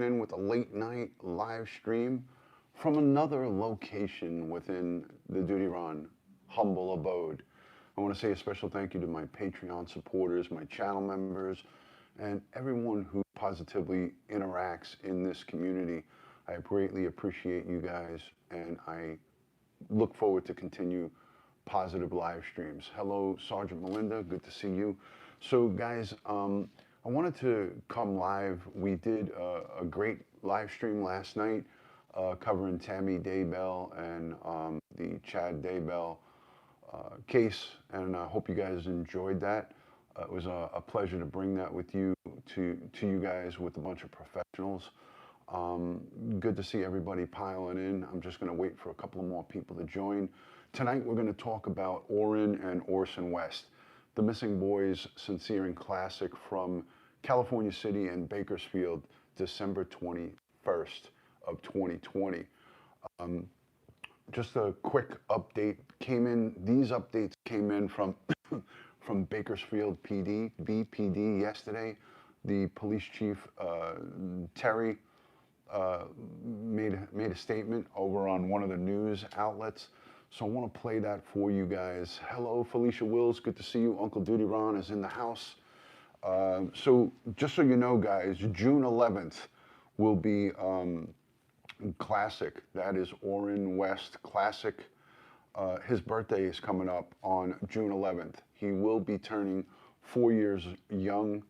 in with a late night live stream from another location within the DutyRon humble abode. I want to say a special thank you to my Patreon supporters, my channel members, and everyone who positively interacts in this community. I greatly appreciate you guys, and I look forward to continue positive live streams. Hello, Sergeant Melinda. Good to see you. So, guys, I wanted to come live. We did a great live stream last night covering Tammy Daybell and the Chad Daybell case, and I hope you guys enjoyed that. It was a pleasure to bring that with you to you guys with a bunch of professionals. Good to see everybody piling in. I'm just going to wait for a couple of more people to join. Tonight we're going to talk about Orrin and Orson West, the missing boys sincere classic from California City and Bakersfield, December 21st of 2020. Just a quick update came in. These updates came in from from Bakersfield PD, BPD yesterday. The police chief, Terry, made a statement over on one of the news outlets. So I want to play that for you guys. Hello, Felicia Wills. Good to see you. Uncle DutyRon is in the house. So just so you know, guys, June 11th will be classic. That is Orrin West classic. His birthday is coming up on June 11th. He will be turning 4 years young,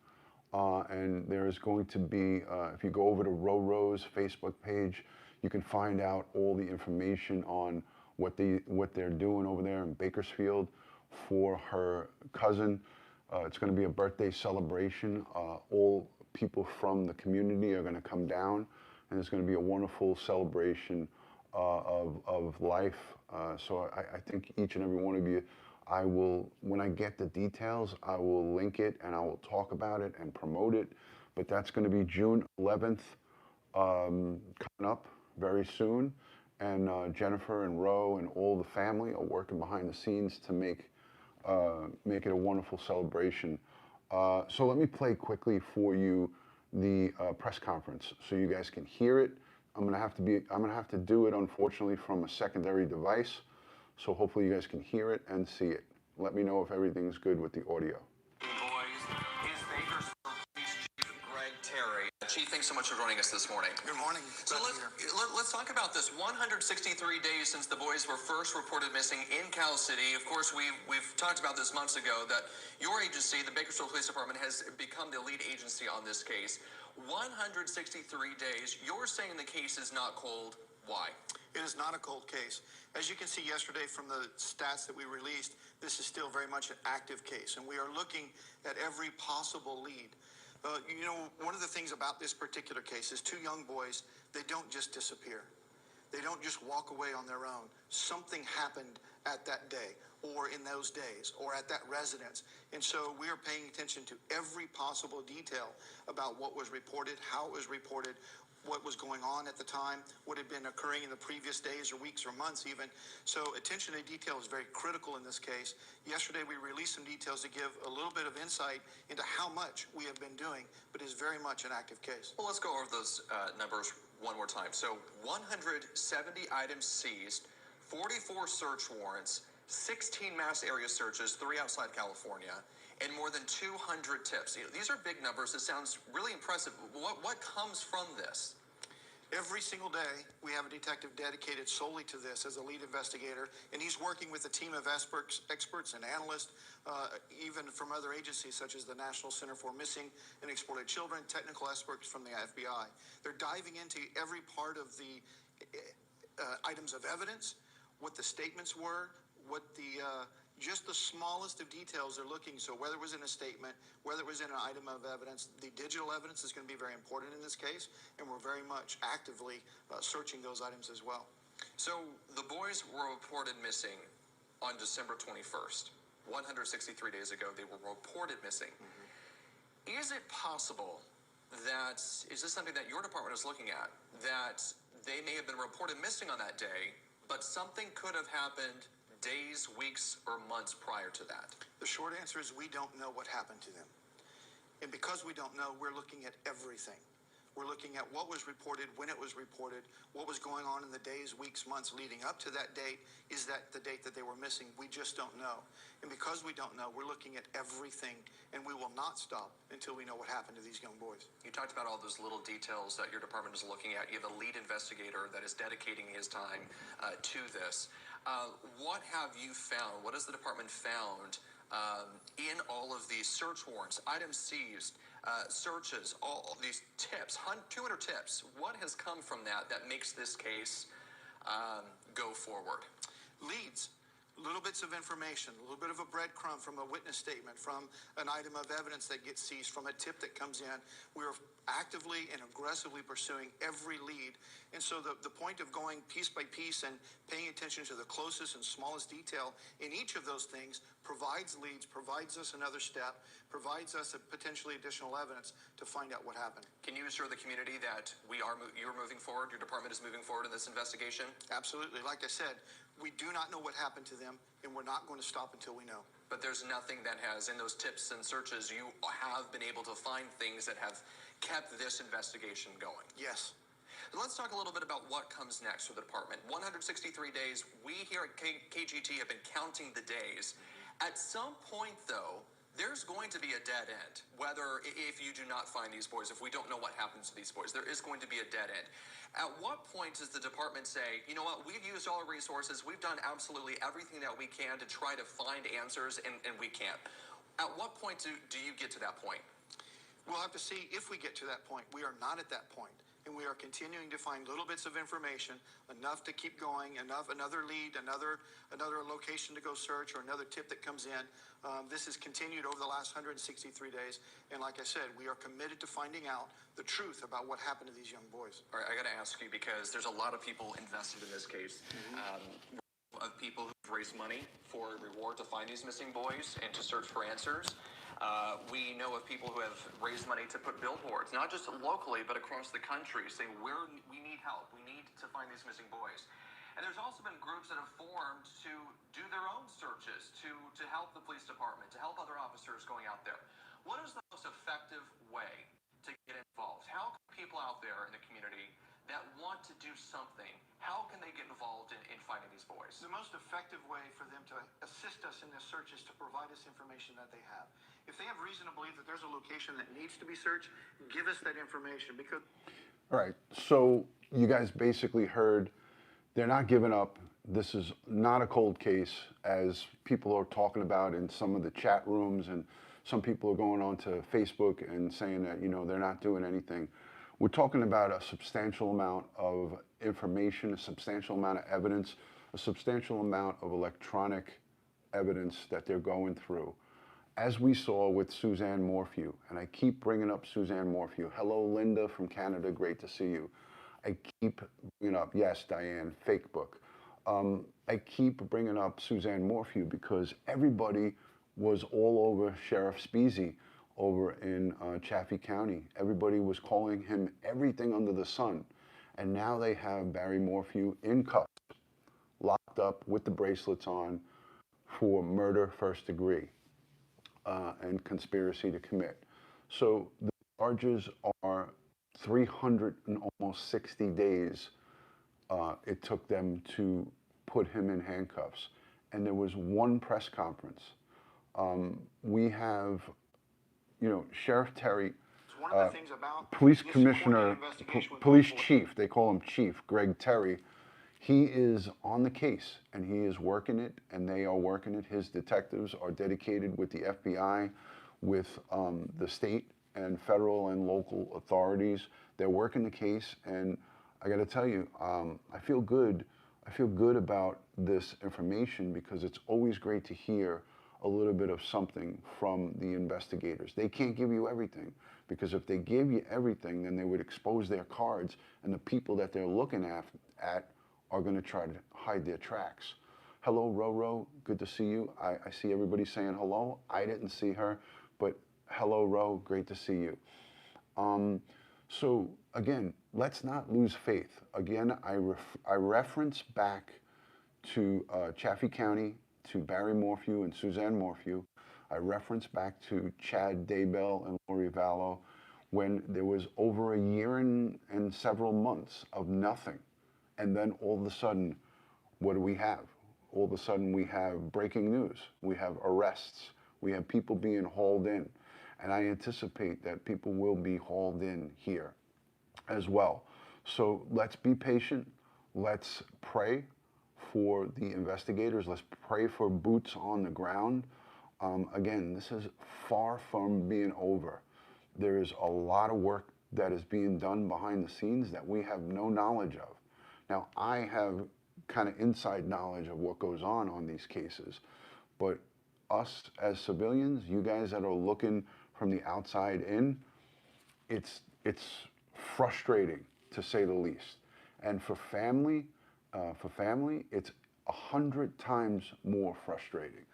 and there is going to be, if you go over to Roe Roe's Facebook page, you can find out all the information on what they're doing over there in Bakersfield for her cousin. It's going to be a birthday celebration. All people from the community are going to come down, and it's going to be a wonderful celebration of life. So I think each and every one of you, I will, when I get the details, I will link it and I will talk about it and promote it. But that's going to be June 11th, coming up very soon. And Jennifer and Roe and all the family are working behind the scenes to make it a wonderful celebration. So let me play quickly for you the press conference so you guys can hear it. I'm gonna have to do it, unfortunately, from a secondary device. So hopefully you guys can hear it and see it. Let me know if everything's good with the audio. Boys, is Bakersfield Police Chief Terry. Chief, thanks so much for joining us this morning. Good morning. So let's talk about this. 163 days since the boys were first reported missing in Cal City. Of course, we've talked about this months ago, that your agency, the Bakersfield Police Department, has become the lead agency on this case. 163 days. You're saying the case is not cold. Why? It is not a cold case. As you can see yesterday from the stats that we released, this is still very much an active case, and we are looking at every possible lead. You know, one of the things about this particular case is two young boys, they don't just disappear. They don't just walk away on their own. Something happened at that day, or in those days, or at that residence. And so we are paying attention to every possible detail about what was reported, how it was reported, what was going on at the time, what had been occurring in the previous days or weeks or months even. So attention to detail is very critical in this case. Yesterday we released some details to give a little bit of insight into how much we have been doing, but it's very much an active case. Well, let's go over those numbers one more time. So 170 items seized, 44 search warrants, 16 mass area searches, 3 outside California, and more than 200 tips. You know, these are big numbers. It sounds really impressive. What comes from this? Every single day, we have a detective dedicated solely to this as a lead investigator, and he's working with a team of experts and analysts, even from other agencies such as the National Center for Missing and Exploited Children, technical experts from the FBI. They're diving into every part of the items of evidence, what the statements were, what the just the smallest of details they're looking. So whether it was in a statement, whether it was in an item of evidence, the digital evidence is going to be very important in this case, and we're very much actively searching those items as well. So the boys were reported missing on December 21st. 163 days ago, they were reported missing. Mm-hmm. Is it possible that, is this something that your department is looking at, that they may have been reported missing on that day, but something could have happened days, weeks, or months prior to that? The short answer is we don't know what happened to them. And because we don't know, we're looking at everything. We're looking at what was reported, when it was reported, what was going on in the days, weeks, months leading up to that date. Is that the date that they were missing? We just don't know. And because we don't know, we're looking at everything, and we will not stop until we know what happened to these young boys. You talked about all those little details that your department is looking at. You have a lead investigator that is dedicating his time to this. What have you found? What has the department found in all of these search warrants, items seized, searches, all these tips, 200 tips? What has come from that makes this case go forward? Leads, little bits of information, a little bit of a breadcrumb from a witness statement, from an item of evidence that gets seized, from a tip that comes in. We're actively and aggressively pursuing every lead. And so the point of going piece by piece and paying attention to the closest and smallest detail in each of those things provides leads, provides us another step, provides us potentially additional evidence to find out what happened. Can you assure the community that you're moving forward, your department is moving forward in this investigation? Absolutely. Like I said, we do not know what happened to them, and we're not going to stop until we know. But there's nothing that has, in those tips and searches, you have been able to find things that have kept this investigation going. Yes. Let's talk a little bit about what comes next for the department. 163 days. We here at KGT have been counting the days. At some point, though, there's going to be a dead end. Whether if you do not find these boys, if we don't know what happens to these boys, there is going to be a dead end. At what point does the department say, you know what, we've used all our resources, we've done absolutely everything that we can to try to find answers, and we can't? At what point do you get to that point? We'll have to see if we get to that point. We are not at that point. And we are continuing to find little bits of information, enough to keep going, another lead, another location to go search, or another tip that comes in. This has continued over the last 163 days. And like I said, we are committed to finding out the truth about what happened to these young boys. All right, I got to ask you, because there's a lot of people invested in this case. Of people who've raised money for a reward to find these missing boys and to search for answers. We know of people who have raised money to put billboards, not just locally, but across the country, saying we need help. We need to find these missing boys. And there's also been groups that have formed to do their own searches, to help the police department, to help other officers going out there. What is the most effective way to get involved? How can people out there in the community that want to do something, how can they get involved in finding these boys? The most effective way for them to assist us in this search is to provide us information that they have. If they have reason to believe that there's a location that needs to be searched, give us that information, because... All right, so you guys basically heard they're not giving up. This is not a cold case, as people are talking about in some of the chat rooms, and some people are going on to Facebook and saying that, you know, they're not doing anything. We're talking about a substantial amount of information, a substantial amount of evidence, a substantial amount of electronic evidence that they're going through. As we saw with Suzanne Morphew, and I keep bringing up Suzanne Morphew. Hello, Linda from Canada, great to see you. I keep bringing up, yes, Diane, fake book. I keep bringing up Suzanne Morphew because everybody was all over Sheriff Speasy over in Chaffee County. Everybody was calling him everything under the sun. And now they have Barry Morphew in cuffs, locked up with the bracelets on for murder first degree and conspiracy to commit. So the charges are 360 days it took them to put him in handcuffs. And there was one press conference. We have, you know, Sheriff Terry, one of the things about Police Commissioner, Police Chief, they call him Chief, Greg Terry, he is on the case and he is working it, and they are working it. His detectives are dedicated with the FBI, with the state and federal and local authorities. They're working the case, and I got to tell you, I feel good. I feel good about this information because it's always great to hear a little bit of something from the investigators. They can't give you everything, because if they gave you everything, then they would expose their cards, and the people that they're looking at are going to try to hide their tracks. Hello, Roe Roe, good to see you. I see everybody saying hello. I didn't see her, but hello, Roe, great to see you. So again, let's not lose faith. Again, I reference back to Chaffee County, to Barry Morphew and Suzanne Morphew. I reference back to Chad Daybell and Lori Vallow. when there was over a year and several months of nothing. And then all of a sudden, what do we have? All of a sudden we have breaking news. We have arrests. We have people being hauled in. And I anticipate that people will be hauled in here as well. So let's be patient. Let's pray for the investigators. Let's pray for boots on the ground. Again, this is far from being over. There is a lot of work that is being done behind the scenes that we have no knowledge of. Now, I have kind of inside knowledge of what goes on these cases, but us as civilians, you guys that are looking from the outside in, it's frustrating to say the least. And for family, it's 100 times more frustrating.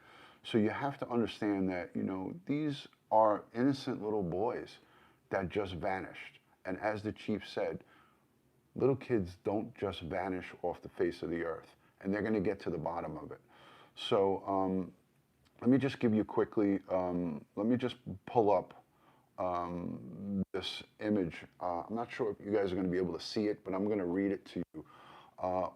So you have to understand that, you know, these are innocent little boys that just vanished. And as the chief said, little kids don't just vanish off the face of the earth, and they're going to get to the bottom of it. So let me just give you quickly, let me just pull up this image. I'm not sure if you guys are going to be able to see it, but I'm going to read it to you.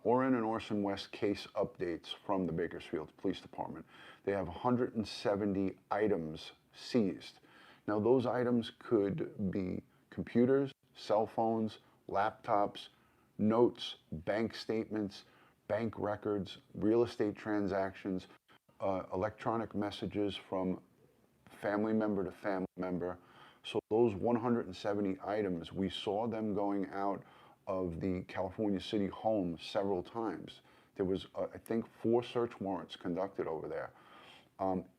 Orrin and Orson West case updates from the Bakersfield Police Department. They have 170 items seized. Now, those items could be computers, cell phones, laptops, notes, bank statements, bank records, real estate transactions, electronic messages from family member to family member. So those 170 items, we saw them going out of the California City home several times. There was, I think, 4 search warrants conducted over there.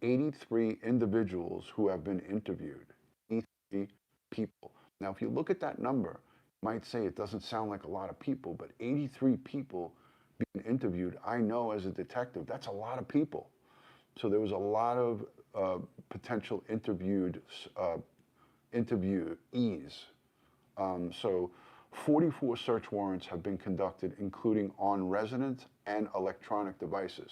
83 individuals who have been interviewed, 83 people. Now, if you look at that number, you might say it doesn't sound like a lot of people, but 83 people being interviewed, I know as a detective, that's a lot of people. So there was a lot of potential interviewees. So 44 search warrants have been conducted, including on residents and electronic devices.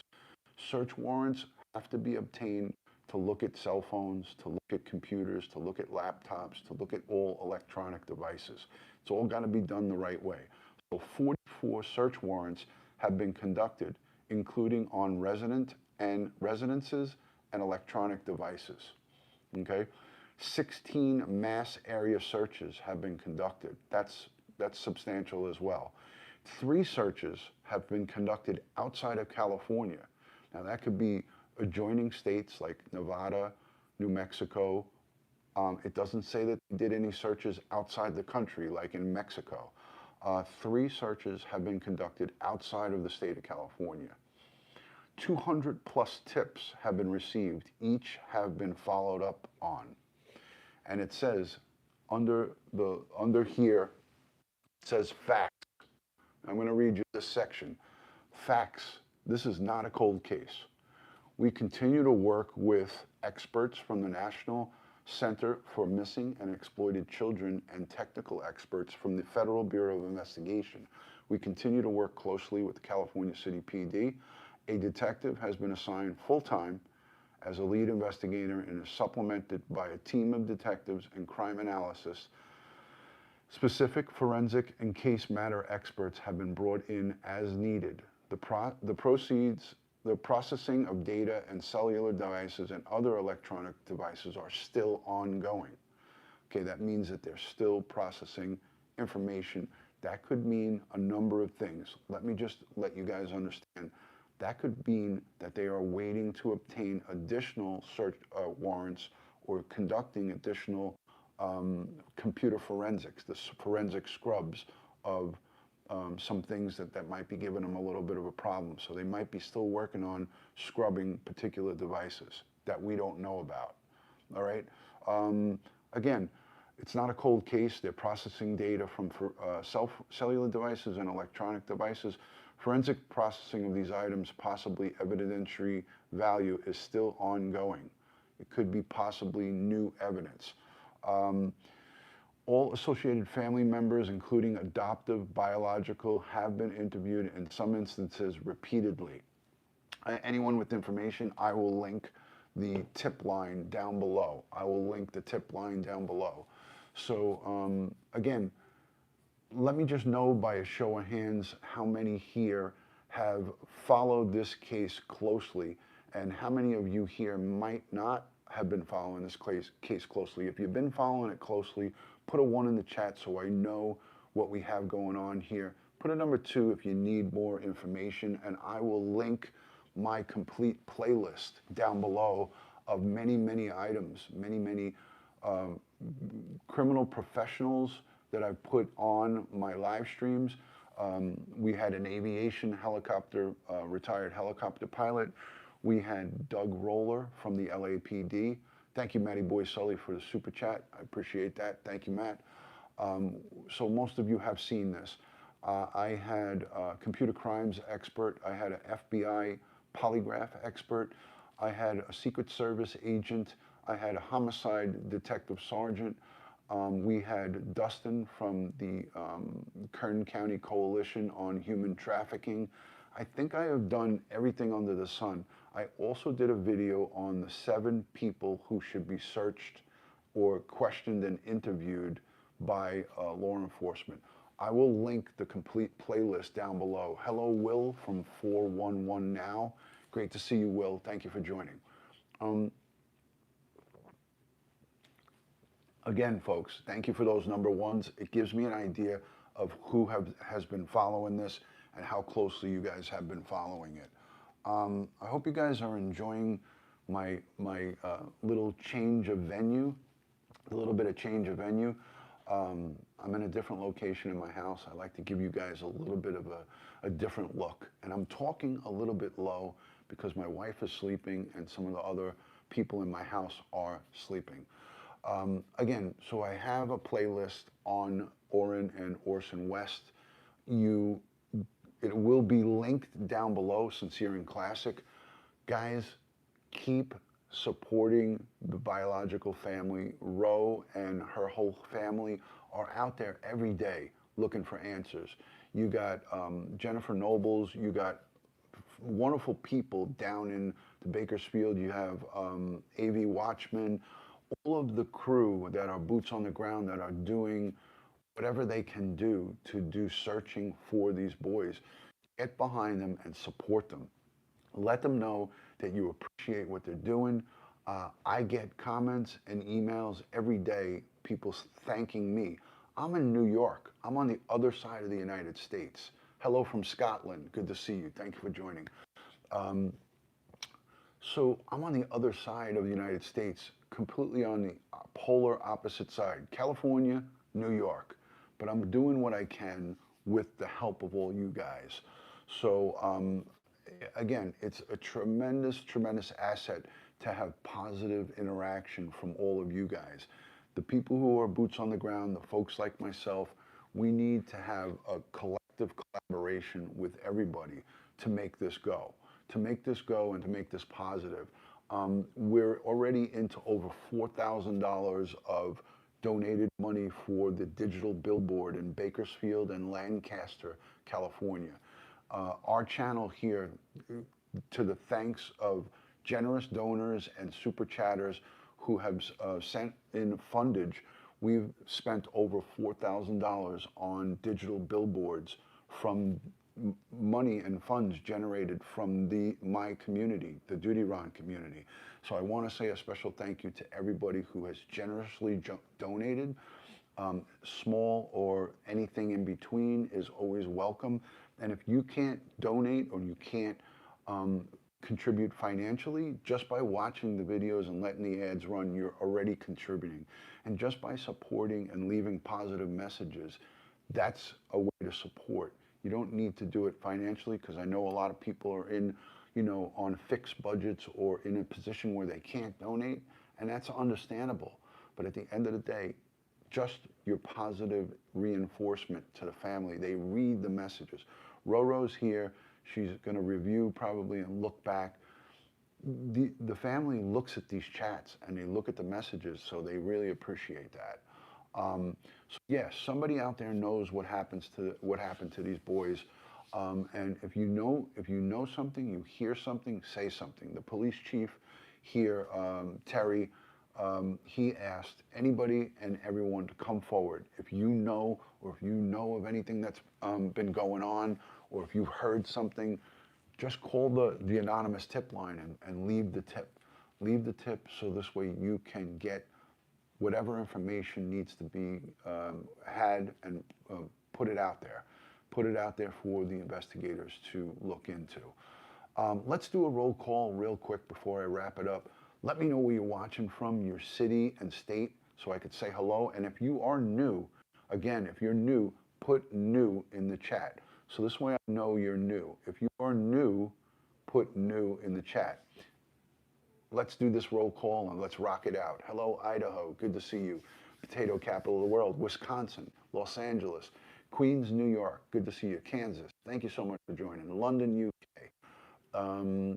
Search warrants have to be obtained to look at cell phones, to look at computers, to look at laptops, to look at all electronic devices. It's all got to be done the right way. So 44 search warrants have been conducted, including on residences and electronic devices. Okay? 16 mass area searches have been conducted. That's substantial as well. 3 searches have been conducted outside of California. Now that could be adjoining states like Nevada, New Mexico. It doesn't say that they did any searches outside the country, like in Mexico. 3 searches have been conducted outside of the state of California. 200 plus tips have been received. Each have been followed up on. And it says under here, it says facts. I'm going to read you this section. Facts. This is not a cold case. We continue to work with experts from the National Center for Missing and Exploited Children and technical experts from the Federal Bureau of Investigation. We continue to work closely with the California City PD. A detective has been assigned full-time as a lead investigator and is supplemented by a team of detectives and crime analysis. Specific forensic and case matter experts have been brought in as needed. The processing of data and cellular devices and other electronic devices are still ongoing. Okay, that means that they're still processing information. That could mean a number of things. Let me just let you guys understand. That could mean that they are waiting to obtain additional search warrants or conducting additional computer forensics, the forensic scrubs of some things that might be giving them a little bit of a problem. So they might be still working on scrubbing particular devices that we don't know about. All right. Again, it's not a cold case. They're processing data from cellular devices and electronic devices. Forensic processing of these items, possibly evidentiary value, is still ongoing. It could be possibly new evidence. All associated family members, including adoptive, biological, have been interviewed in some instances repeatedly. Anyone with information, I will link the tip line down below. I will link the tip line down below. So again, let me just know by a show of hands how many here have followed this case closely, and how many of you here might not have been following this case closely. If you've been following it closely, put a 1 in the chat so I know what we have going on here. Put a number 2 if you need more information, and I will link my complete playlist down below of many, many items, many criminal professionals that I've put on my live streams. We had an aviation helicopter, retired helicopter pilot. We had Doug Roller from the LAPD. Thank you, Matty Boy Sully, for the super chat. I appreciate that. Thank you, Matt. So most of you have seen this. I had a computer crimes expert. I had an FBI polygraph expert. I had a Secret Service agent. I had a homicide detective sergeant. We had Dustin from the Kern County Coalition on Human Trafficking. I think I have done everything under the sun. I also did a video on the 7 people who should be searched or questioned and interviewed by law enforcement. I will link the complete playlist down below. Hello, Will from 411 Now. Great to see you, Will. Thank you for joining. Again, folks, thank you for those number 1s. It gives me an idea of who has been following this and how closely you guys have been following it. I hope you guys are enjoying my little change of venue, a little bit of change of venue. I'm in a different location in my house. I like to give you guys a little bit of a different look. And I'm talking a little bit low because my wife is sleeping and some of the other people in my house are sleeping. Again, so I have a playlist on Orrin and Orson West. It will be linked down below, Sincere and Classic. Guys, keep supporting the biological family. Roe and her whole family are out there every day looking for answers. You got Jennifer Nobles, you got wonderful people down in the Bakersfield. You have AV Watchmen, all of the crew that are boots on the ground that are doing whatever they can do to do searching for these boys. Get behind them and support them. Let them know that you appreciate what they're doing. I get comments and emails every day, people thanking me. I'm in New York. I'm on the other side of the United States. Hello from Scotland. Good to see you. Thank you for joining. So I'm on the other side of the United States, completely on the polar opposite side, California, New York. But I'm doing what I can with the help of all you guys. So again, it's a tremendous, tremendous asset to have positive interaction from all of you guys. The people who are boots on the ground, the folks like myself, we need to have a collective collaboration with everybody to make this go. And to make this positive. We're already into over $4,000 of donated money for the digital billboard in Bakersfield and Lancaster, California. Our channel here, to the thanks of generous donors and super chatters who have sent in fundage, we've spent over $4,000 on digital billboards from money and funds generated from my community, the DutyRon community. So I want to say a special thank you to everybody who has generously donated. Small or anything in between is always welcome. And if you can't donate or you can't contribute financially, just by watching the videos and letting the ads run, you're already contributing. And just by supporting and leaving positive messages, that's a way to support. You don't need to do it financially, because I know a lot of people are in, on fixed budgets or in a position where they can't donate, and that's understandable. But at the end of the day, just your positive reinforcement to the family. They read the messages. Roe Roe's here. She's going to review probably and look back. The family looks at these chats and they look at the messages, so they really appreciate that. So yes, somebody out there knows what happened to these boys, and if you know something, you hear something, say something. The police chief here, Terry, he asked anybody and everyone to come forward. If you know, or if you know of anything that's been going on, or if you've heard something, just call the anonymous tip line and leave the tip. Leave the tip so this way you can get whatever information needs to be had and put it out there. Put it out there for the investigators to look into. Let's do a roll call real quick before I wrap it up. Let me know where you're watching from, your city and state, so I could say hello. And if you are new, again, if you're new, put new in the chat. So this way I know you're new. If you are new, put new in the chat. Let's do this roll call and let's rock it out. Hello, Idaho. Good to see you. Potato capital of the world. Wisconsin, Los Angeles, Queens, New York. Good to see you. Kansas. Thank you so much for joining. London, UK.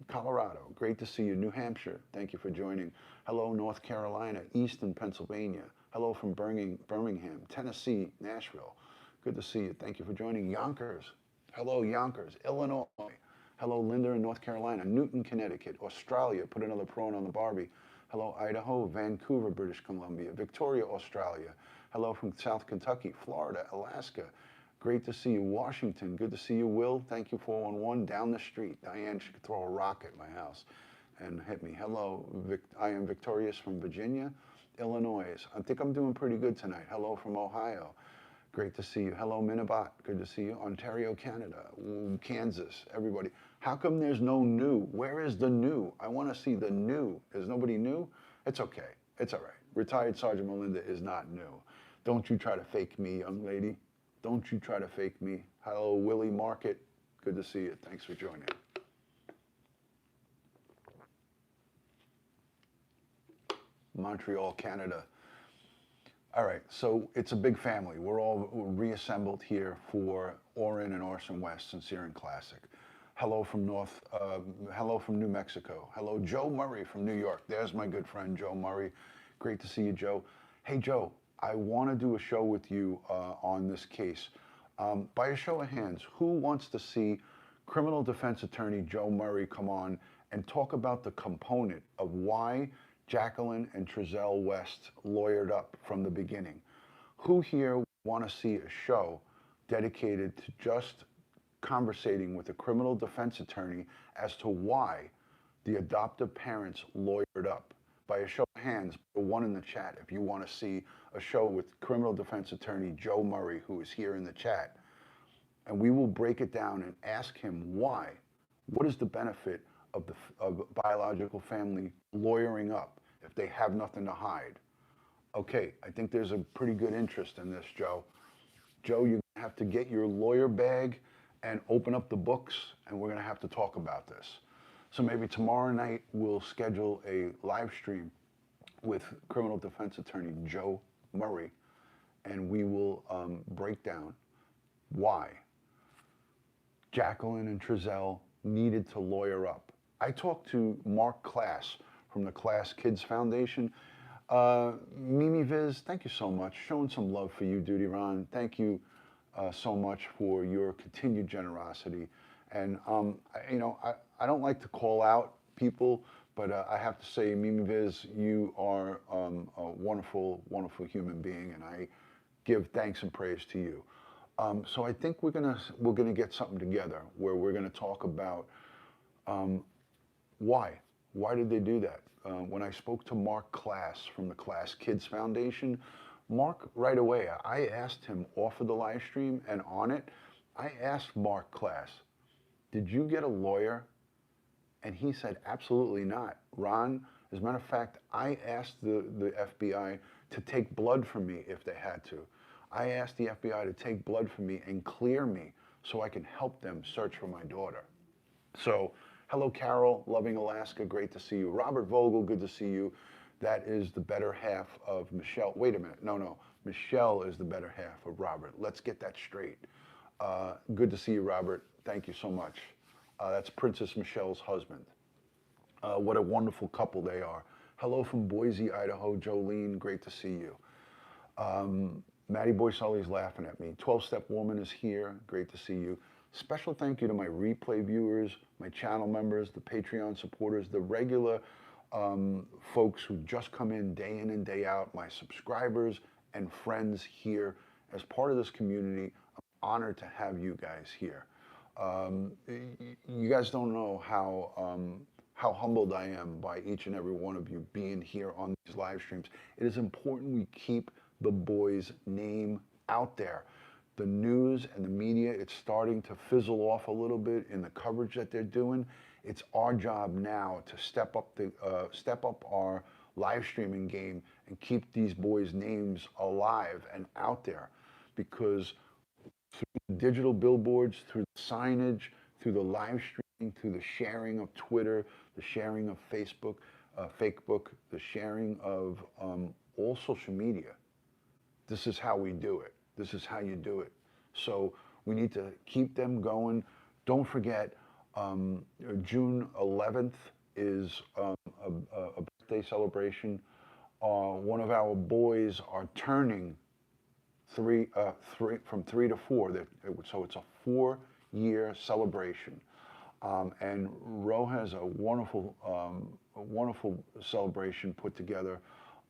Colorado, great to see you. New Hampshire, thank you for joining. Hello, North Carolina, Easton, Pennsylvania. Hello from Birmingham, Tennessee, Nashville. Good to see you. Thank you for joining. Yonkers, hello, Yonkers, Illinois. Hello, Linda in North Carolina, Newton, Connecticut, Australia. Put another prawn on the Barbie. Hello, Idaho, Vancouver, British Columbia, Victoria, Australia. Hello from South Kentucky, Florida, Alaska. Great to see you, Washington. Good to see you, Will. Thank you, 411. Down the street, Diane, she could throw a rock at my house and hit me. Hello, I am Victorious from Virginia, Illinois. I think I'm doing pretty good tonight. Hello from Ohio. Great to see you. Hello, Minabot. Good to see you. Ontario, Canada. Kansas, everybody. How come there's no new? Where is the new? I want to see the new. Is nobody new? It's okay. It's all right. Retired Sergeant Melinda is not new. Don't you try to fake me, young lady. Don't you try to fake me. Hello, Willie Market. Good to see you. Thanks for joining. Montreal, Canada. All right, so it's a big family. We're all reassembled here for Orrin and Orson West Sincere and Classic. Hello from hello from New Mexico. Hello, Joe Murray from New York. There's my good friend, Joe Murray. Great to see you, Joe. Hey, Joe. I want to do a show with you on this case. By a show of hands, who wants to see criminal defense attorney Joe Murray come on and talk about the component of why Jacqueline and Trezell West lawyered up from the beginning? Who here want to see a show dedicated to just conversating with a criminal defense attorney as to why the adoptive parents lawyered up? By a show of hands, put one in the chat if you want to see a show with criminal defense attorney Joe Murray, who is here in the chat. And we will break it down and ask him why. What is the benefit of biological family lawyering up if they have nothing to hide? Okay, I think there's a pretty good interest in this, Joe. Joe, you have to get your lawyer bag and open up the books, and we're going to have to talk about this. So maybe tomorrow night we'll schedule a live stream with criminal defense attorney Joe Murray, and we will break down why Jacqueline and Trezell needed to lawyer up. I talked to Mark Class from the Class Kids Foundation. Mimi Viz, thank you so much. Showing some love for you, DutyRon. Thank you so much for your continued generosity. And, you know, I don't like to call out people, but I have to say, Mimi Viz, you are a wonderful, wonderful human being, and I give thanks and praise to you. So I think we're gonna get something together where we're gonna talk about why did they do that? When I spoke to Mark Class from the Class Kids Foundation, Mark right away, I asked him off of the live stream and on it, I asked Mark Class, did you get a lawyer? And he said, absolutely not. Ron, as a matter of fact, I asked the FBI to take blood from me if they had to. I asked the FBI to take blood from me and clear me so I can help them search for my daughter. So, hello, Carol, loving Alaska, great to see you. Robert Vogel, good to see you. That is the better half of Michelle. Wait a minute, no. Michelle is the better half of Robert. Let's get that straight. Good to see you, Robert. Thank you so much. That's Princess Michelle's husband. What a wonderful couple they are. Hello from Boise, Idaho. Jolene, great to see you. Maddie Boy Sully's laughing at me. 12-Step Woman is here. Great to see you. Special thank you to my replay viewers, my channel members, the Patreon supporters, the regular folks who just come in and day out, my subscribers and friends here as part of this community. I'm honored to have you guys here. You guys don't know how humbled I am by each and every one of you being here on these live streams. It is important we keep the boys' name out there. The news and the media, it's starting to fizzle off a little bit in the coverage that they're doing. It's our job now to step up our live streaming game and keep these boys' names alive and out there, because through digital billboards, through the signage, through the live streaming, through the sharing of Twitter, the sharing of Facebook, the sharing of all social media. This is how we do it. This is how you do it. So we need to keep them going. Don't forget, June 11th is a birthday celebration. One of our boys are turning from 3 to 4. So it's a 4-year celebration. And Roe has a wonderful celebration put together.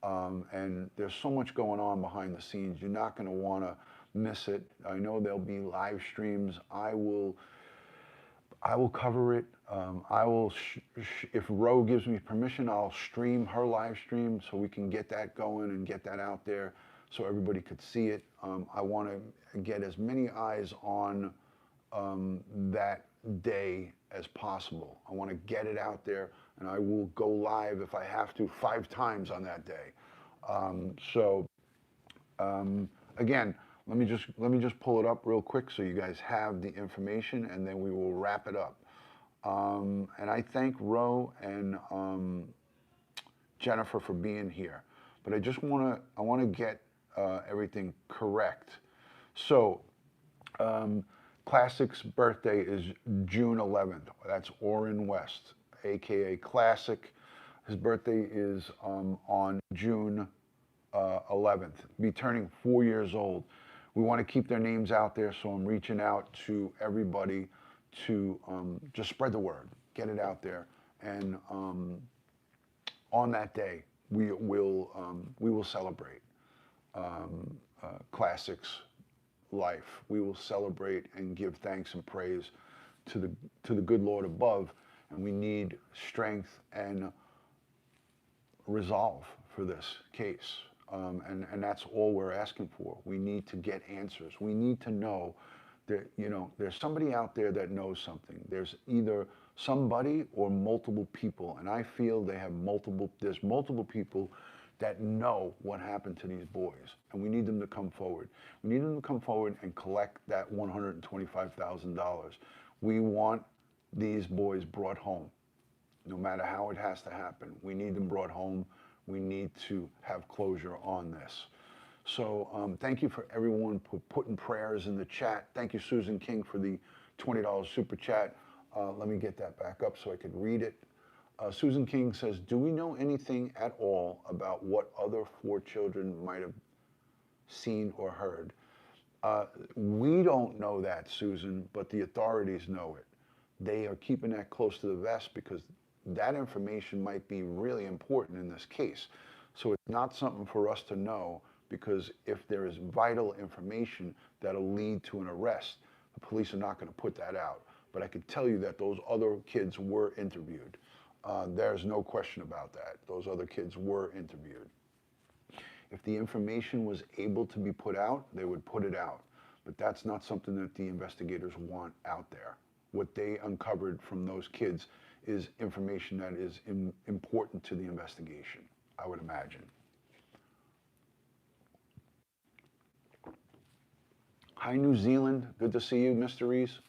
And there's so much going on behind the scenes. You're not going to want to miss it. I know there'll be live streams. I will cover it. If Roe gives me permission, I'll stream her live stream so we can get that going and get that out there so everybody could see it. I want to get as many eyes on that day as possible. I want to get it out there, and I will go live if I have to 5 times on that day. Again, let me just pull it up real quick so you guys have the information, and then we will wrap it up. And I thank Roe and Jennifer for being here, but I want to get everything correct. So, Classic's birthday is June 11th. That's Orrin West, aka Classic. His birthday is on June 11th. Be turning 4 years old. We want to keep their names out there, so I'm reaching out to everybody to just spread the word, get it out there, and on that day we will celebrate Classic's life. We will celebrate and give thanks and praise to the good Lord above, and we need strength and resolve for this case. And that's all we're asking for. We need to get answers. We need to know that, there's somebody out there that knows something. There's either somebody or multiple people, and I feel there's multiple people that know what happened to these boys, and we need them to come forward. We need them to come forward and collect that $125,000. We want these boys brought home, no matter how it has to happen. We need them brought home. We need to have closure on this. So thank you for everyone putting prayers in the chat. Thank you, Susan King, for the $20 super chat. Let me get that back up so I could read it. Susan King says, do we know anything at all about what other 4 children might have seen or heard? We don't know that, Susan, but the authorities know it. They are keeping that close to the vest because that information might be really important in this case. So it's not something for us to know, because if there is vital information that'll lead to an arrest, the police are not going to put that out. But I can tell you that those other kids were interviewed. There's no question about that. Those other kids were interviewed. If the information was able to be put out, they would put it out. But that's not something that the investigators want out there. What they uncovered from those kids is information that is important to the investigation, I would imagine. Hi, New Zealand. Good to see you, Mysteries.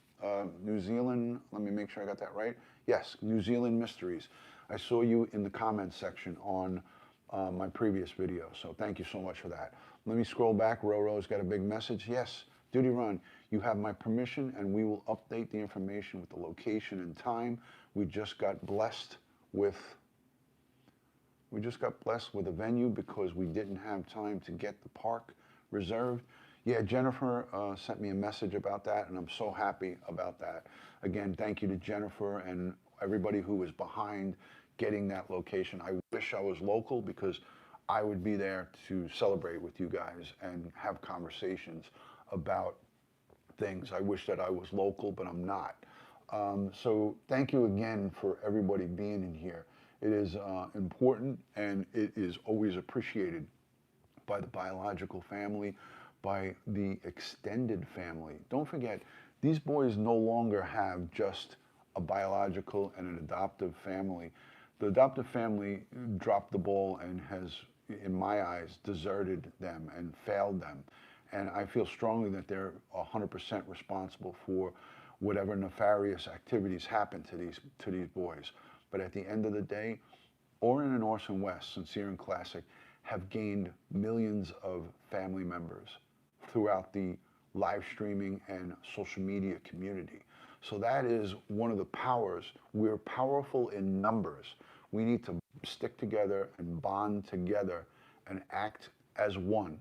New Zealand, let me make sure I got that right. Yes, New Zealand Mysteries. I saw you in the comments section on my previous video, so thank you so much for that. Let me scroll back. Roe Roe's got a big message. Yes, DutyRon, you have my permission, and we will update the information with the location and time. We just got blessed with a venue because we didn't have time to get the park reserved. Yeah, Jennifer sent me a message about that, and I'm so happy about that. Again, thank you to Jennifer and everybody who was behind getting that location. I wish I was local because I would be there to celebrate with you guys and have conversations about things. I wish that I was local, but I'm not. So thank you again for everybody being in here. It is important and it is always appreciated by the biological family, by the extended family. Don't forget, these boys no longer have just a biological and an adoptive family. The adoptive family dropped the ball and has, in my eyes, deserted them and failed them. And I feel strongly that they're 100% responsible for whatever nefarious activities happen to these boys. But at the end of the day, Orrin and Orson West, Sincere and Classic, have gained millions of family members throughout the live streaming and social media community. So that is one of the powers. We're powerful in numbers. We need to stick together and bond together and act as one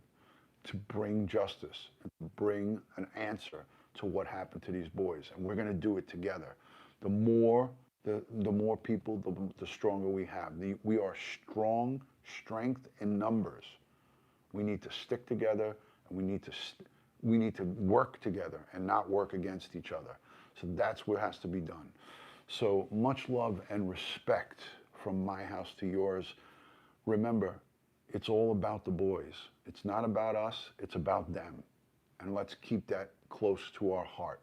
to bring justice, and bring an answer to what happened to these boys. And we're going to do it together. The more people, the stronger we have. We are strength in numbers. We need to stick together, and we need to work together and not work against each other. So that's what has to be done. So much love and respect from my house to yours. Remember, it's all about the boys. It's not about us, it's about them. And let's keep that close to our heart.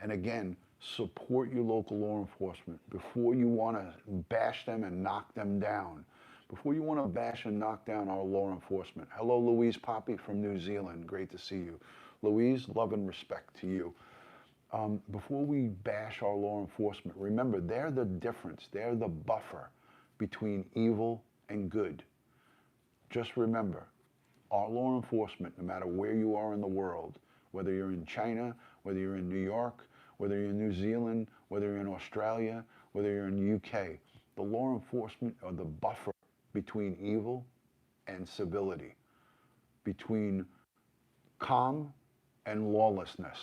And again, support your local law enforcement. Before you want to bash them and knock them down, before you want to bash and knock down our law enforcement. Hello, Louise Poppy from New Zealand. Great to see you. Louise, love and respect to you. Before we bash our law enforcement, remember, they're the difference. They're the buffer between evil and good. Just remember, our law enforcement, no matter where you are in the world, whether you're in China, whether you're in New York, whether you're in New Zealand, whether you're in Australia, whether you're in the UK, the law enforcement are the buffer between evil and civility, between calm and lawlessness.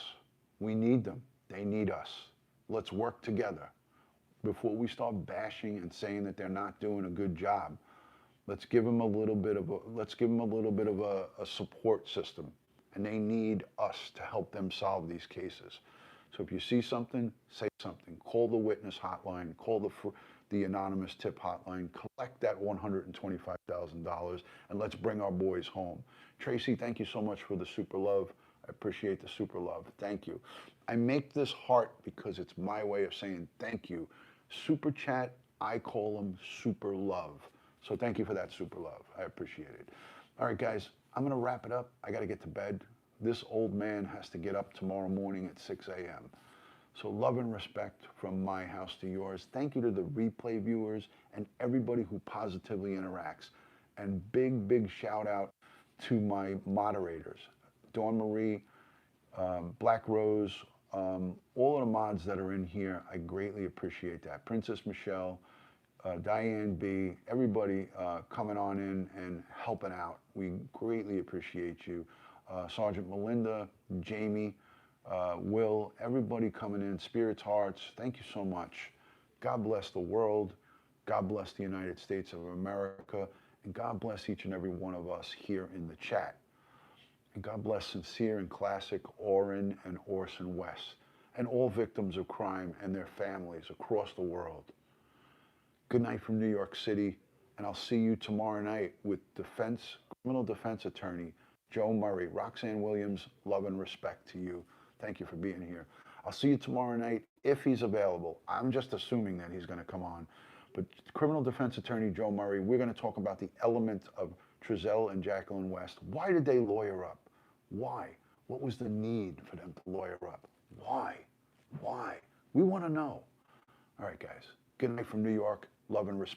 We need them. They need us. Let's work together. Before we start bashing and saying that they're not doing a good job, let's give them a little bit of a support system, and they need us to help them solve these cases. So if you see something, say something. Call the witness hotline. Call the anonymous tip hotline. Collect that $125,000, and let's bring our boys home. Tracy, thank you so much for the super love. I appreciate the super love. Thank you. I make this heart because it's my way of saying thank you. Super chat, I call them super love. So thank you for that super love. I appreciate it. All right, guys, I'm going to wrap it up. I got to get to bed. This old man has to get up tomorrow morning at 6 a.m. So love and respect from my house to yours. Thank you to the replay viewers and everybody who positively interacts. And big, big shout out to my moderators, Dawn Marie, Black Rose, all of the mods that are in here. I greatly appreciate that. Princess Michelle, Diane B, everybody coming on in and helping out. We greatly appreciate you. Sergeant Melinda, Jamie, Will, everybody coming in, Spirits Hearts, thank you so much. God bless the world. God bless the United States of America. And God bless each and every one of us here in the chat. And God bless Sincere and Classic Orrin and Orson West, and all victims of crime and their families across the world. Good night from New York City, and I'll see you tomorrow night with criminal defense attorney Joe Murray. Roxanne Williams, love and respect to you. Thank you for being here. I'll see you tomorrow night if he's available. I'm just assuming that he's going to come on. But criminal defense attorney Joe Murray, we're going to talk about the element of Trezell and Jacqueline West. Why did they lawyer up? Why? What was the need for them to lawyer up? Why? Why? We want to know. All right, guys. Good night from New York. Love and respect.